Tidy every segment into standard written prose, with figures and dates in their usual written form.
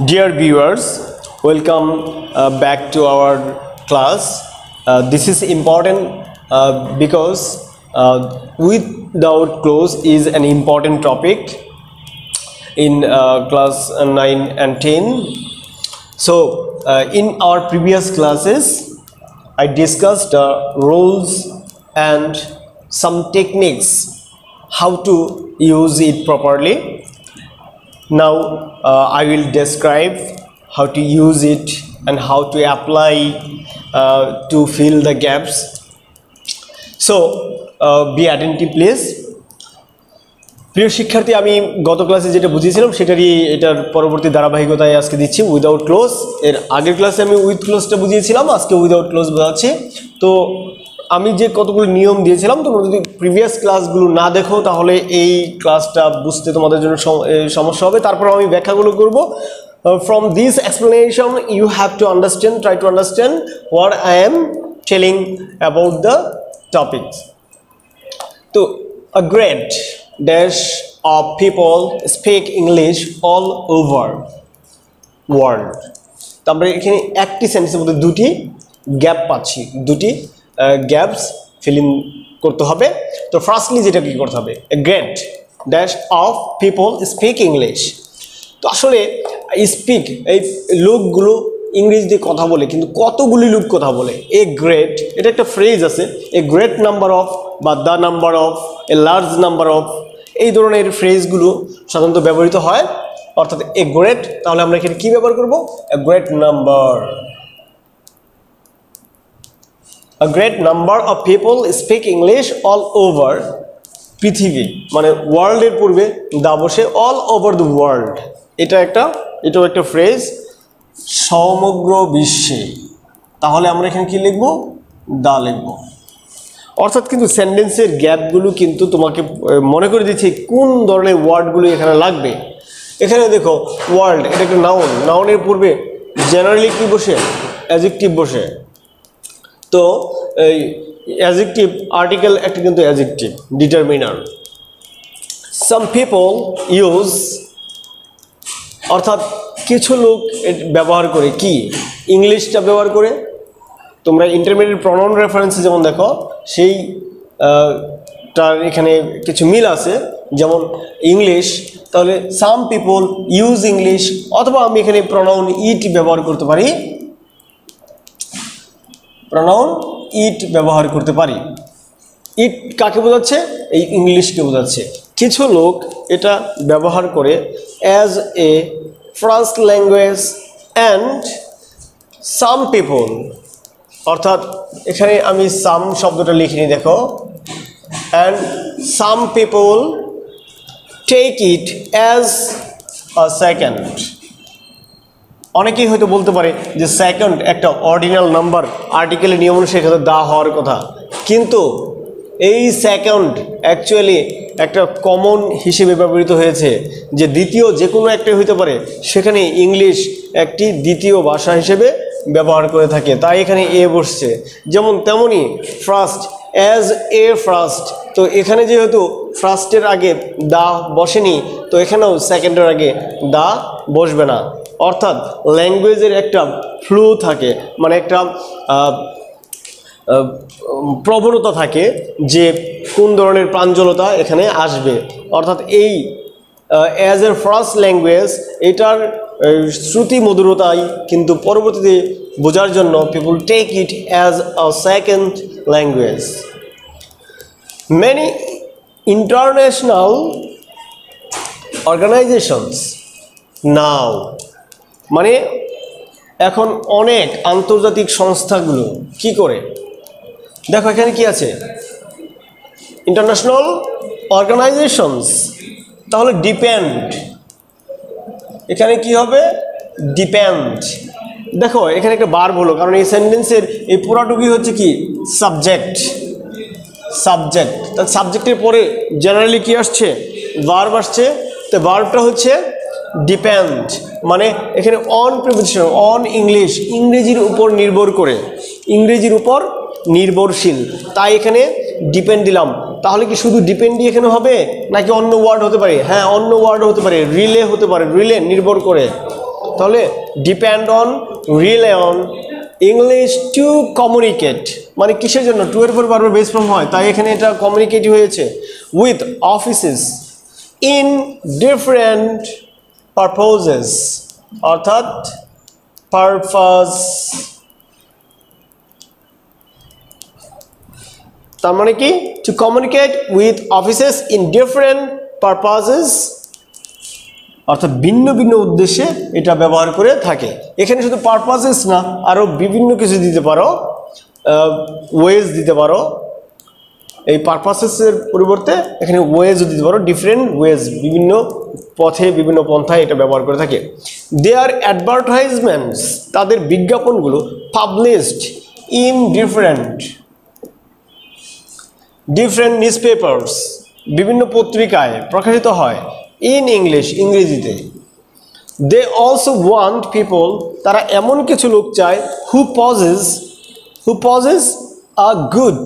Dear viewers, welcome back to our class. This is important because without clause is an important topic in class 9 and 10. So, in our previous classes, I discussed rules and some techniques how to use it properly. Now I will describe how to use it and how to apply to fill the gaps. So be attentive please. প্রিয় শিক্ষার্থী, আমি গত ক্লাসে যেটা বুঝিয়েছিলাম সেটারই এটার পরবর্তী ধারাবাহিকতায় আজকে দিচ্ছি উইদাউট ক্লোজ। এর আগের ক্লাসে আমি উইথ ক্লোজটা বুঝিয়েছিলাম, আজকে উইদাউট ক্লোজ বোঝাচ্ছি। তো আমি যে কতগুলো নিয়ম দিয়েছিলাম, তোমরা যদি প্রিভিয়াস ক্লাসগুলো না দেখো তাহলে এই ক্লাসটা বুঝতে তোমাদের জন্য সমস্যা হবে। তারপর আমি ব্যাখ্যাগুলো করব। From this explanation you have to understand, try to understand what I am telling about the topics. So a great dash of people speak English all over world. তো আমরা এখানে একটি সেন্টেন্সের মধ্যে দুটি গ্যাপ পাচ্ছি, দুটি গ্যাপস ফিল ইন করতে হবে। তো ফার্স্টলি যেটা কি করতে হবে, a great dash of people speak English. তো আসলে স্পিক এই লোকগুলো ইংরেজিতে কথা বলে, কিন্তু কতগুলি লোক কথা বলে। এ গ্রেট, এটা একটা ফ্রেজ আছে, এ গ্রেট নাম্বার অফ বা the number of, a large number of, এই ধরনের ফ্রেজগুলো সাধারণত ব্যবহৃত হয়। অর্থাৎ এ গ্রেট, তাহলে আমরা এখানে কি ব্যবহার করব, a great number. A great number of people speak English all over পৃথিবী, মানে ওয়ার্ল্ডের পূর্বে দা বসে, অল ওভার দ্য ওয়ার্ল্ড। এটাও একটা ফ্রেজ, সমগ্র বিশ্বে। তাহলে আমরা এখানে কি লিখব, দা লিখব। অর্থাৎ কিন্তু সেন্টেন্সের গ্যাপগুলো কিন্তু তোমাকে মনে করে দিচ্ছে কোন ধরনের ওয়ার্ডগুলো এখানে লাগবে। এখানে দেখো ওয়ার্ল্ড, এটা একটা নাউন, নাউনের পূর্বে জেনারেলি কি বসে, অ্যাডজেক্টিভ বসে। তো এই অ্যাডজেক্টিভ আর্টিকেল একটা কিন্তু adjective determiner. Some people use, অর্থাৎ কিছু লোক ব্যবহার করে কি, ইংলিশটা ব্যবহার করে। তোমরা ইন্টারমিডিয়েট প্রনাউন রেফারেন্সে যেমন দেখো সেই তার এখানে কিছু মিল আছে, যেমন ইংলিশ, তাহলে সাম পিপল ইউজ ইংলিশ। অথবা আমি এখানে প্রনাউন ইট ব্যবহার করতে পারি, প্রনাউন ইট ব্যবহার করতে পারি। ইট কাকে বোঝাচ্ছে, এই ইংলিশকে বোঝাচ্ছে। কিছু লোক এটা ব্যবহার করে as a first language and some people, অর্থাৎ এখানে আমি সাম শব্দটা লিখিনি, দেখো, and some people take it as a second. অনেকেই হয়তো বলতে পারে যে সেকেন্ড একটা অর্ডিনাল নাম্বার, আর্টিকেলের নিয়ম অনুসারে এখানে দা হওয়ার কথা, কিন্তু এই সেকেন্ড অ্যাকচুয়ালি একটা কমন হিসেবে ব্যবহৃত হয়েছে, যে দ্বিতীয় যে কোনো একটা হইতে পারে, সেখানে ইংলিশ একটি দ্বিতীয় ভাষা হিসেবে ব্যবহার করে থাকে, তাই এখানে এ বসছে। যেমন তেমনই ফার্স্ট, অ্যাজ এ ফার্স্ট, তো এখানে যেহেতু ফার্স্টের আগে দা বসেনি, তো এখানেও সেকেন্ডের আগে দা বসবে না। অর্থাৎ ল্যাঙ্গুয়েজের একটা ফ্লো থাকে, মানে একটা প্রবণতা থাকে যে কোন ধরনের প্রাঞ্জলতা এখানে আসবে। অর্থাৎ এই অ্যাজ এ ফার্স্ট ল্যাঙ্গুয়েজ, এটার শ্রুতি মধুরতাই কিন্তু পরবর্তীতে বোঝার জন্য people take it as a second language. Many international organisations now, মানে এখন অনেক আন্তর্জাতিক সংস্থাগুলো কি করে, দেখো এখানে কি আছে, ইন্টারন্যাশনাল অর্গানাইজেশনস, তাহলে ডিপেন্ড, এখানে কি হবে, ডিপেন্ড। দেখো এখানে একটা ভার্ব হলো, কারণ এই সেন্টেন্সের এই পুরাটুকুই হচ্ছে কি, সাবজেক্ট। সাবজেক্ট, তার সাবজেক্টের পরে জেনারেলি কি আসছে, ভার্ব আসছে। তো ভার্বটা হচ্ছে ডিপেন্ড, মানে এখানে অন প্রিপোজিশন, অন ইংলিশ, ইংরেজির উপর নির্ভর করে, ইংরেজির উপর নির্ভরশীল, তাই এখানে ডিপেন্ড দিলাম। তাহলে কি শুধু ডিপেন্ডই এখানে হবে নাকি অন্য ওয়ার্ড হতে পারে? হ্যাঁ, অন্য ওয়ার্ড হতে পারে, রিলে হতে পারে, রিলে নির্ভর করে। তাহলে depend on, rely on English to communicate, মানে কিসের জন্য? টু এর পর বারবার বেস ফর্ম হয়, তাই এখানে এটা কমিউনিকেট হয়েছে। With offices in different purposes, অর্থাৎ পারপাস, তার মানে কি? To communicate with offices in different purposes, অর্থাৎ ভিন্ন ভিন্ন উদ্দেশ্যে এটা ব্যবহার করে থাকে। এখানে শুধু পারপাসেস না, আরও বিভিন্ন কিছু দিতে পারো, ওয়েজ দিতে পারো। এই পারপাসেসের পরিবর্তে এখানে ওয়েজও দিতে পারো, ডিফারেন্ট ওয়েজ, বিভিন্ন পথে বিভিন্ন পন্থায় এটা ব্যবহার করে থাকে। দেয়ার অ্যাডভার্টাইজমেন্টস, তাদের বিজ্ঞাপনগুলো published in different newspapers, বিভিন্ন পত্রিকায় প্রকাশিত হয়, ইন ইংলিশ, ইংরেজিতে। দে অলসো ওয়ান্ট পিপল, তারা এমন কিছু লোক চায়, who possess a good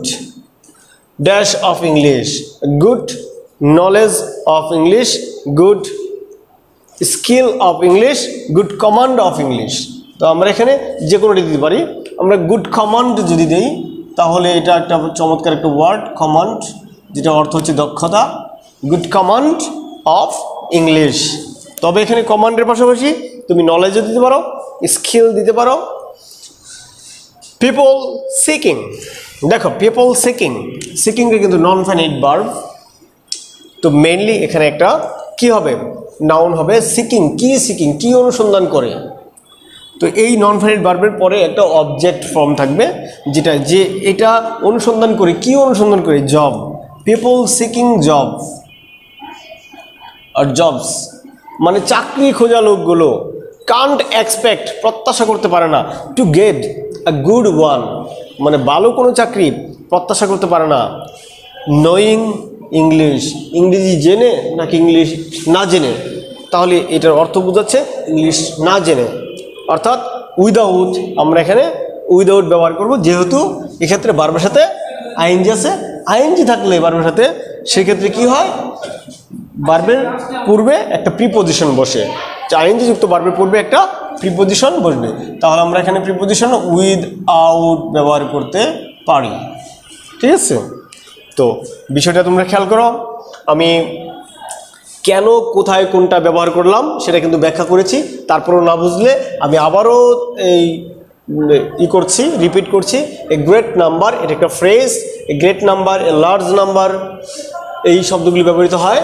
dash of English, good knowledge of English, good skill of English, good command of English. তো আমরা এখানে যে কোনোটি দিতে পারি। আমরা গুড কমান্ড যদি দিই তাহলে এটা একটা চমৎকার একটা ওয়ার্ড, কমান্ড, যেটা অর্থ হচ্ছে দক্ষতা, গুড কমান্ড অফ ইংলিশ। তবে এখানে কমান্ডের পাশাপাশি তুমি নলেজও দিতে পারো, স্কিল দিতে পারো। পিপল সিকিং, দেখো পিপল সিকিংটা কিন্তু নন ফাইনাইট ভার্ব, তো মেইনলি এখানে একটা কি হবে? নাউন হবে। সিকিং, কি অনুসন্ধান করে? তো এই নন ফাইনাইট ভার্বের পরে একটা অবজেক্ট ফর্ম থাকবে, যেটা যে এটা অনুসন্ধান করে, কি অনুসন্ধান করে? জব। পিপল সিকিং জব আর জবস, মানে চাকরি খোঁজা লোকগুলো কান্ট এক্সপেক্ট, প্রত্যাশা করতে পারে না, two get a good one, মানে ভালো কোনো চাকরি প্রত্যাশা করতে পারে না। নোয়িং ইংলিশ, ইংরেজি জেনে নাকি ইংলিশ না জেনে? তাহলে এটার অর্থ বোঝাচ্ছে ইংলিশ না জেনে, অর্থাৎ উইদাউট। আমরা এখানে উইদাউট ব্যবহার করব, যেহেতু এক্ষেত্রে ভার্বের সাথে আইএনজি আছে। আইএনজি থাকলে ভার্বের সাথে সেক্ষেত্রে কি হয়? ভার্বের পূর্বে একটা প্রিপোজিশন বসে, আইএনজি যুক্ত ভার্বের পূর্বে একটা প্রিপোজিশন বসবে। তাহলে আমরা এখানে প্রিপোজিশন উইদাউট ব্যবহার করতে পারি। ঠিক আছে, তো বিষয়টা তোমরা খেয়াল করো। আমি কেন কোথায় কোনটা ব্যবহার করলাম সেটা কিন্তু ব্যাখ্যা করেছি। তারপরও না বুঝলে আমি আবারও রিপিট করছি। এ গ্রেট নাম্বার, এটা একটা phrase. A great number, a large number, এই শব্দগুলি ব্যবহৃত হয়।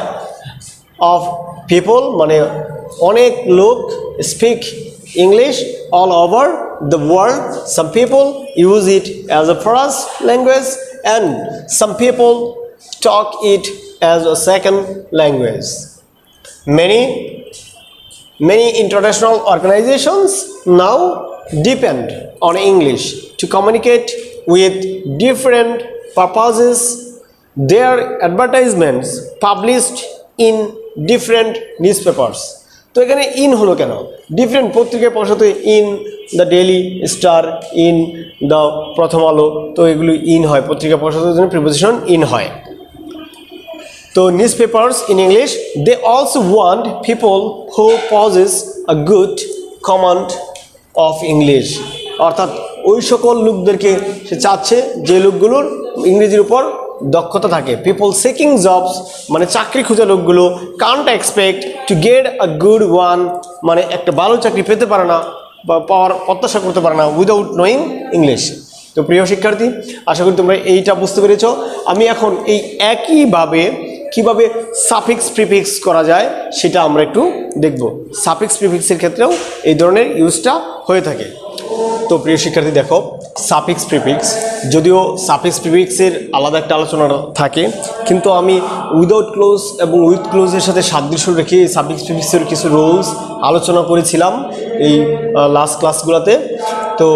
অফ পিপল মানে অনেক লোক, speak English all over the world. Some people use it as a first language and some people talk it as a second language. Many international organizations now depend on English to communicate with different purposes. Their advertisements published in different newspapers. তো এখানে in হলো কেন? Different পত্রিকায় প্রকাশিত, in the daily star, in the প্রথম আলো, তো এগুলো ইন হয়, পত্রিকা প্রকাশিতের জন্য প্রিপোজিশন ইন হয়। তো newspapers in English, they also want people who possess a good command of English, অর্থাৎ ওই সকল লোকদেরকে সে চাচ্ছে যে লোকগুলোর ইংরেজির উপর দক্ষতা থাকে। পিপল সিকিং জবস মানে চাকরি খোঁজা লোকগুলো, can't expect to get a good one মানে একটা ভালো চাকরি পেতে পারে না বা পাওয়ার প্রত্যাশা করতে পারে না উইদাউট নোয়িং ইংলিশ। তো প্রিয় শিক্ষার্থী, আশা করি তোমরা এইটা বুঝতে পেরেছ। আমি এখন এই একইভাবে কিভাবে সাফিক্স প্রিফিক্স করা যায় সেটা আমরা একটু দেখব। সাফিক্স প্রিফিক্সের ক্ষেত্রেও এই ধরনের ইউজটা হয়ে থাকে। তো প্রিয় শিক্ষার্থী দেখো, সাফিক্স প্রিফিক্স, যদিও সাফিক্স প্রিফিক্সের আলাদা একটা আলোচনা থাকে, কিন্তু আমি উইদাউট ক্লোজ এবং উইথ ক্লোজের সাথে সাদৃশ্য রেখে সাফিক্স প্রিফিক্সের কিছু রুলস আলোচনা করেছিলাম এই লাস্ট ক্লাসগুলোতে। তো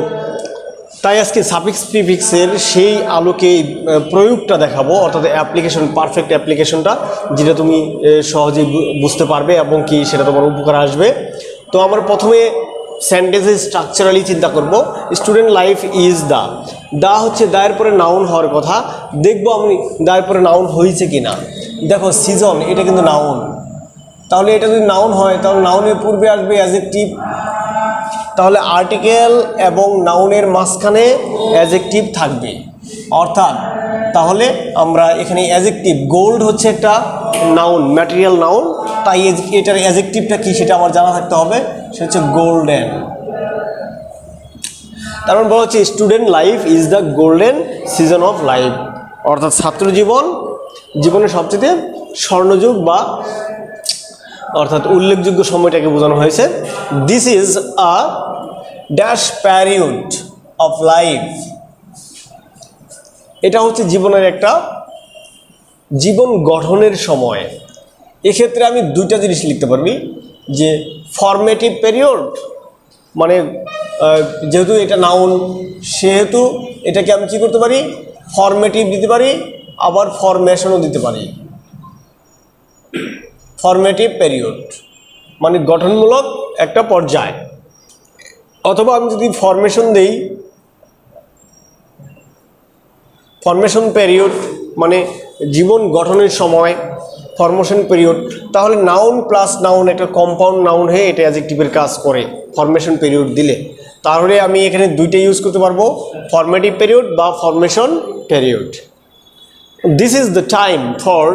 তাই আজকে সাফিক্স প্রিফিক্সের সেই আলোকে প্রয়োগটা দেখাবো, অর্থাৎ অ্যাপ্লিকেশন, পারফেক্ট অ্যাপ্লিকেশনটা, যেটা তুমি সহজেই বুঝতে পারবে এবং কি সেটা তোমার উপকার আসবে। তো আমরা প্রথমে সেন্টেন্সে স্ট্রাকচারালি চিন্তা করব। স্টুডেন্ট লাইফ ইজ দা হচ্ছে দায়ের পরে নাউন হওয়ার কথা, দেখবো আমি দায়ের পরে নাউন হয়েছে কিনা। দেখো সিজন এটা কিন্তু নাউন, তাহলে এটা যদি নাউন হয় তাহলে নাউনের পূর্বে আসবে অ্যাডজেক্টিভ, তাহলে আর্টিকেল এবং নাউনের মাঝখানে অ্যাডজেক্টিভ থাকবে। অর্থাৎ তাহলে আমরা এখানে অ্যাডজেক্টিভ, গোল্ড হচ্ছে একটা নাউন, ম্যাটেরিয়াল নাউন, তাই এটার অ্যাডজেক্টিভটা কি সেটা আমার জানা থাকতে হবে, সেটা হচ্ছে গোল্ডেন। তার মানে বলা হচ্ছে student life is the golden season of life, অর্থাৎ ছাত্র জীবনের সবচেয়ে স্বর্ণযুগ বা অর্থাৎ উল্লেখযোগ্য সময়টাকে বোঝানো হয়েছে। This is a dash period of life, এটা হচ্ছে জীবনের একটা জীবন গঠনের সময়। এক্ষেত্রে আমি দুইটা জিনিস লিখতে পারবি, যে ফরমেটিভ পিরিয়ড, মানে যেহেতু এটা নাউন সেহেতু এটাকে আমি কী করতে পারি, ফরমেটিভ দিতে পারি, আবার ফরমেশনও দিতে পারি। ফরমেটিভ পিরিয়ড মানে গঠনমূলক একটা পর্যায়, অথবা আমি যদি ফরমেশন দেই, ফরমেশন পিরিয়ড মানে জীবন গঠনের সময়, ফরমেশন পিরিয়ড, তাহলে নাউন প্লাস নাউন একটা কম্পাউন্ড নাউন হয়ে এটা অ্যাডজেক্টিভের কাজ করে ফরমেশন পিরিয়ড দিলে। তাহলে আমি এখানে দুইটা ইউজ করতে পারবো, ফরমেটিভ পিরিয়ড বা formation period. This is the time for,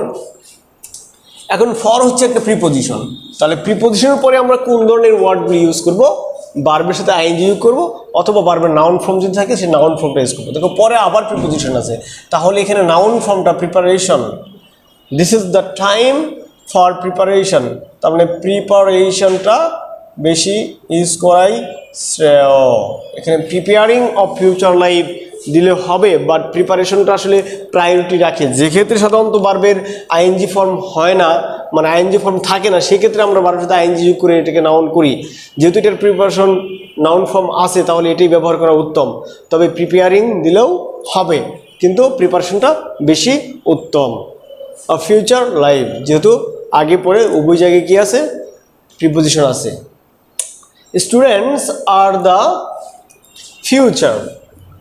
এখন ফর হচ্ছে একটা প্রিপোজিশন, তাহলে প্রিপোজিশনের পরে আমরা কোন ধরনের ওয়ার্ডগুলি ইউজ করব, বার্বের সাথে আইএনজি ইউজ করবো, অথবা বার্বের নাউন ফর্ম যদি থাকে সেই নাউন ফর্মটা ইউজ করবো। দেখো পরে আবার প্রিপোজিশন আছে, তাহলে এখানে নাউন ফর্মটা preparation, this is the time for preparation, তার মানে প্রিপারেশনটা বেশি ইউজ করাই শ্রেয়। এখানে প্রিপেয়ারিং অফ ফিউচার লাইফ দিলে হবে, বাট প্রিপারেশনটা আসলে প্রায়োরিটি রাখে। যেক্ষেত্রে সাধারণত বার্বের আইএনজি ফর্ম হয় না, মানে আইএনজি ফর্ম থাকে না, সেক্ষেত্রে আমরা বার্বের সাথে আইএনজি যোগ করে এটাকে নাউন করি। যেহেতু এটার প্রিপারেশন নাউন ফর্ম আছে, তাহলে এটাই ব্যবহার করা উত্তম। তবে প্রিপেয়ারিং দিলেও হবে, কিন্তু প্রিপারেশনটা বেশি উত্তম। ফিউচার লাইফ যেহেতু আগে পরে উভয় জায়গায় কি আছে, প্রিপোজিশন আছে। Students are the future,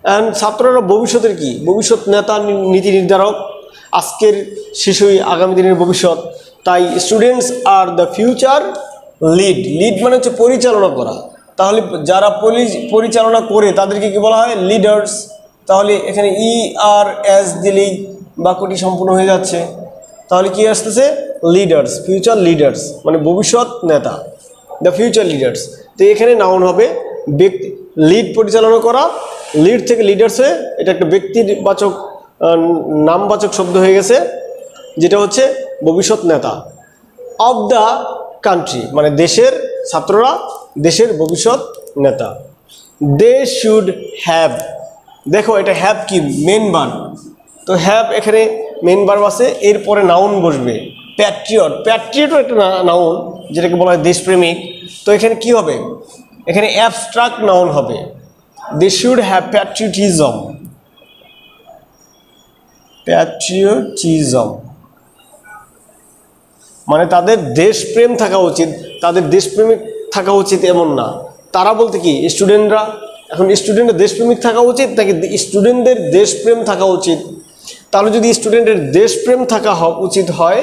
and ছাত্ররা ভবিষ্যতের কি, ভবিষ্যৎ নেতা, নীতি নির্ধারক, আজকের শিশুই আগামী দিনের ভবিষ্যৎ। তাই students are the future lead, lead মানে হচ্ছে পরিচালনা করা, তাহলে যারা পরিচালনা করে তাদেরকে কি বলা হয়, লিডার্স। তাহলে এখানে ERS দিলেই বাক্যটি সম্পূর্ণ হয়ে যাচ্ছে। তাহলে কি আসতেছে, লিডার্স, ফিউচার লিডার্স মানে ভবিষ্যৎ নেতা, দ্য ফিউচার লিডার্স। তো এখানে নাউন হবে ব্যক্তি, লিড পরিচালনা করা, লিড থেকে লিডার্স হয়ে এটা একটা ব্যক্তিবাচক নামবাচক শব্দ হয়ে গেছে, যেটা হচ্ছে ভবিষ্যৎ নেতা। অফ দ্য কান্ট্রি মানে দেশের, ছাত্ররা দেশের ভবিষ্যৎ নেতা। দে শুড হ্যাভ, দেখো এটা হ্যাভ কি, মেন ভার্ব, তো হ্যাভ এখানে মেন ভার্ব আছে, এরপরে নাউন বসবে। প্যাট্রিয়ট, প্যাট্রিয়টও একটা নাউন যেটাকে বলা হয় দেশপ্রেমিক। তো এখানে কি হবে, এখানে অ্যাবস্ট্রাক্ট নাউন হবে। They should have patriotism, patriotism মানে তাদের দেশপ্রেম থাকা উচিত, তাদের দেশপ্রেমিক থাকা উচিত এমন না। তারা বলতে কি, স্টুডেন্টরা, এখন স্টুডেন্টের দেশপ্রেমিক থাকা উচিত নাকি স্টুডেন্টদের দেশপ্রেম থাকা উচিত? তাহলে যদি স্টুডেন্টের দেশপ্রেম থাকা উচিত হয়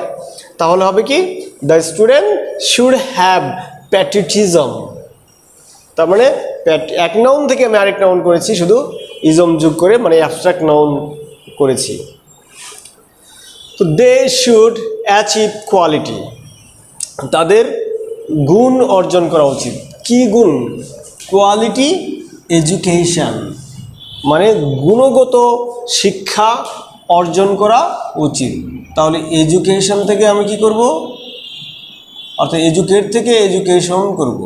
তাহলে হবে কি, the student should have patriotism. তার মানে এক নাউন থেকে আমি আরেক নাউন করেছি, শুধু ইজম যোগ করে, মানে অ্যাবস্ট্রাক্ট নাউন করেছি। তো দে শুড অ্যাচিভ কোয়ালিটি, তাদের গুণ অর্জন করা উচিত। কি গুণ, কোয়ালিটি এডুকেশন মানে গুণগত শিক্ষা অর্জন করা উচিত। তাহলে এডুকেশন থেকে আমি কি করব, অর্থাৎ এডুকেট থেকে এডুকেশন করব।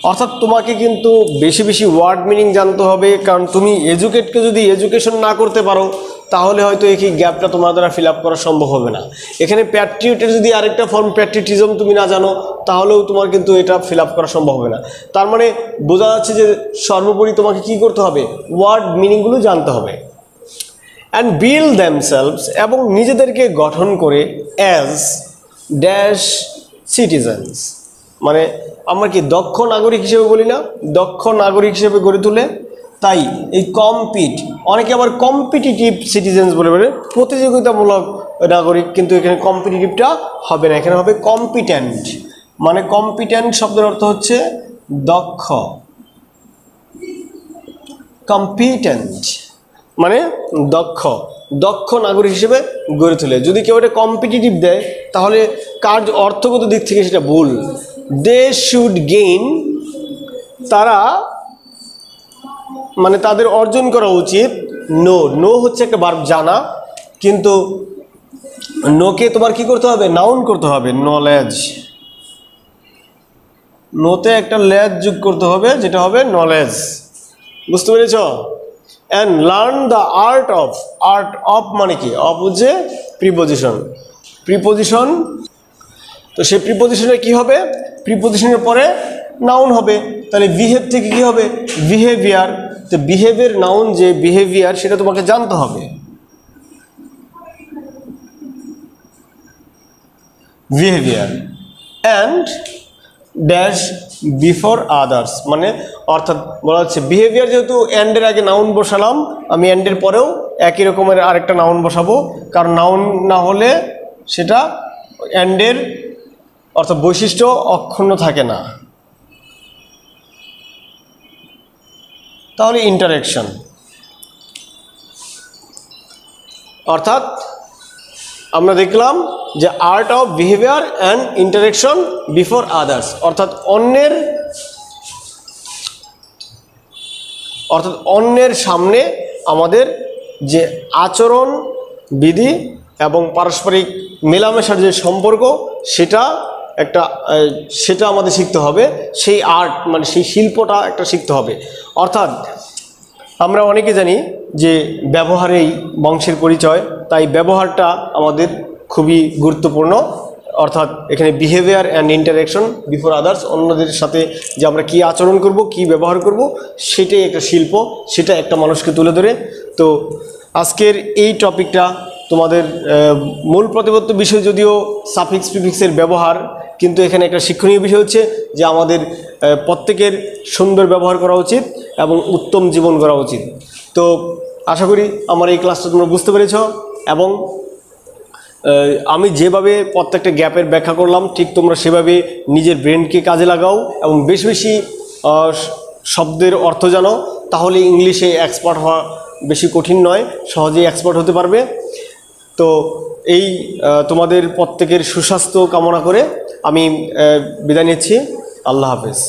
অর্থাৎ তোমাকে কিন্তু বেশি বেশি ওয়ার্ড মিনিং জানতে হবে, কারণ তুমি এডুকেটকে যদি এডুকেশন না করতে পারো তাহলে হয়তো এই গ্যাপটা তোমার দ্বারা ফিল আপ করা সম্ভব হবে না। এখানে প্যাট্রিয়টের যদি আরেকটা ফর্ম প্যাট্রিয়টিজম তুমি না জানো তাহলেও তোমার কিন্তু এটা ফিল আপ করা সম্ভব হবে না। তার মানে বোঝা যাচ্ছে যে সর্বোপরি তোমাকে কি করতে হবে, ওয়ার্ড মিনিংগুলো জানতে হবে। অ্যান্ড বিল্ড দেমসেলভস এবং নিজেদেরকে গঠন করে অ্যাজ ড্যাশ সিটিজেন্স মানে আমরা কি দক্ষ নাগরিক হিসেবে বলি না, দক্ষ নাগরিক হিসেবে গড়ে তুলে। তাই এই কম্পিট, অনেকে আবার কম্পিটিটিভ সিটিজেন্স বলে, প্রতিযোগিতামূলক নাগরিক, কিন্তু এখানে কম্পিটিটিভটা হবে না, এখানে হবে কম্পিটেন্ট। মানে কম্পিটেন্ট শব্দের অর্থ হচ্ছে দক্ষ, কম্পিটেন্ট মানে দক্ষ নাগরিক হিসেবে গড়ে তোলে। যদি কেউ এটা কম্পিটিটিভ দেয় তাহলে কার্য অর্থগত দিক থেকে সেটা ভুল। দে শুড গেইন, তারা মানে তাদের অর্জন করা উচিত। নো হচ্ছে একটা ভার্ব জানা, কিন্তু নোকে তোমার কি করতে হবে, নাউন করতে হবে, নলেজ। নোতে একটা লেজ যোগ করতে হবে, যেটা হবে নলেজ। বুঝতে পেরেছ? And learn the art of মানে কি, অফ হচ্ছে প্রিপোজিশন। তো সেই প্রিপোজিশনে কি হবে, প্রিপোজিশনের পরে নাউন হবে, তাহলে বিহেভ থেকে কি হবে, বিহেভিয়ার। তো বিহেভের নাউন যে বিহেভিয়ার, সেটা তোমাকে জানতে হবে। Behaviour and dash before others, মানে অর্থাৎ বলা হচ্ছে বিহেভিয়ার, যেহেতু অ্যান্ডের আগে নাউন বসালাম, আমি অ্যান্ডের পরেও একই রকমের আরেকটা নাউন বসাবো, কারণ নাউন না হলে সেটা অ্যান্ডের অর্থাৎ বৈশিষ্ট্য অক্ষুণ্ণ থাকে না। তাহলে ইন্টারেকশন, অর্থাৎ আমরা দেখলাম যে art of behaviour and interaction before others, অর্থাৎ অন্যের সামনে আমাদের যে আচরণ বিধি এবং পারস্পরিক মেলামেশার যে সম্পর্ক, সেটা আমাদের শিখতে হবে। সেই আর্ট মানে সেই শিল্পটা একটা শিখতে হবে। অর্থাৎ আমরা অনেকে জানি যে ব্যবহারেই বংশের পরিচয়, তাই ব্যবহারটা আমাদের খুবই গুরুত্বপূর্ণ। অর্থাৎ এখানে behaviour and interaction before others, অন্যদের সাথে যে আমরা কী আচরণ করব, কী ব্যবহার করব, সেটাই একটা শিল্প, সেটা একটা মানুষকে তুলে ধরে। তো আজকের এই টপিকটা তোমাদের মূল প্রতিপাদ্য বিষয় যদিও সাফিক্স প্রিফিক্সের ব্যবহার, কিন্তু এখানে একটা শিক্ষণীয় বিষয় হচ্ছে যে আমাদের প্রত্যেকের সুন্দর ব্যবহার করা উচিত এবং উত্তম জীবন করা উচিত। তো আশা করি আমার এই ক্লাসটা তোমরা বুঝতে পেরেছ, এবং আমি যেভাবে প্রত্যেকটা গ্যাপের ব্যাখ্যা করলাম, ঠিক তোমরা সেভাবে নিজের ব্রেনকে কাজে লাগাও এবং বেশি বেশি শব্দের অর্থ জানো, তাহলে ইংলিশে এক্সপার্ট হওয়া বেশি কঠিন নয়, সহজেই এক্সপার্ট হতে পারবে। তো এই তোমাদের প্রত্যেকের সুস্বাস্থ্য কামনা করে আমি বিদায় নিচ্ছি। আল্লাহ হাফেজ।